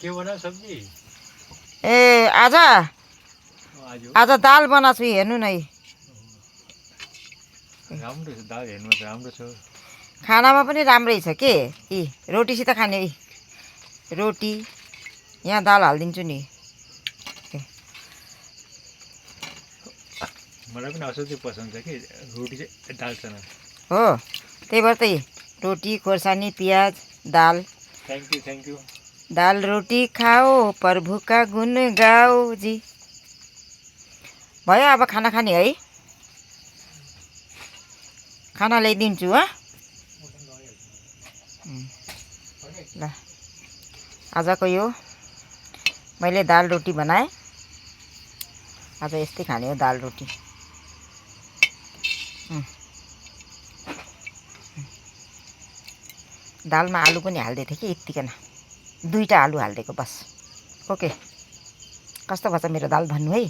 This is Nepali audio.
के बनाऊ सब्जी? ए आज आज दाल बनाएको छु हेर्नु न। राम्रो छ दाल, हेर्नु त राम्रो छ। खानामा पनि राम्रै छ के। रोटीसित खाने रोटी। यहाँ दाल हालिदिन्छु नि। मलाई पनि असाध्यै पसन्द छ कि रोटी चाहिँ दालसँग। हो त्यही भएर त रोटी खोर्सानी प्याज दाल। Thank you. दाल रोटी खाओ प्रभु का गुण गाओ जी। भयो अब खाना खाने है। खाना ल्याइदिन्छु ल। आजको यो मैले दाल रोटी बनाएँ। आज यस्तै खाने हो दाल रोटी। दालमा आलु पनि हाल्दै थिएँ कि यत्तिकन 2टा आलु हालिदिएको बस। ओके कस्तो भएछ मेरो दाल भन्नु है।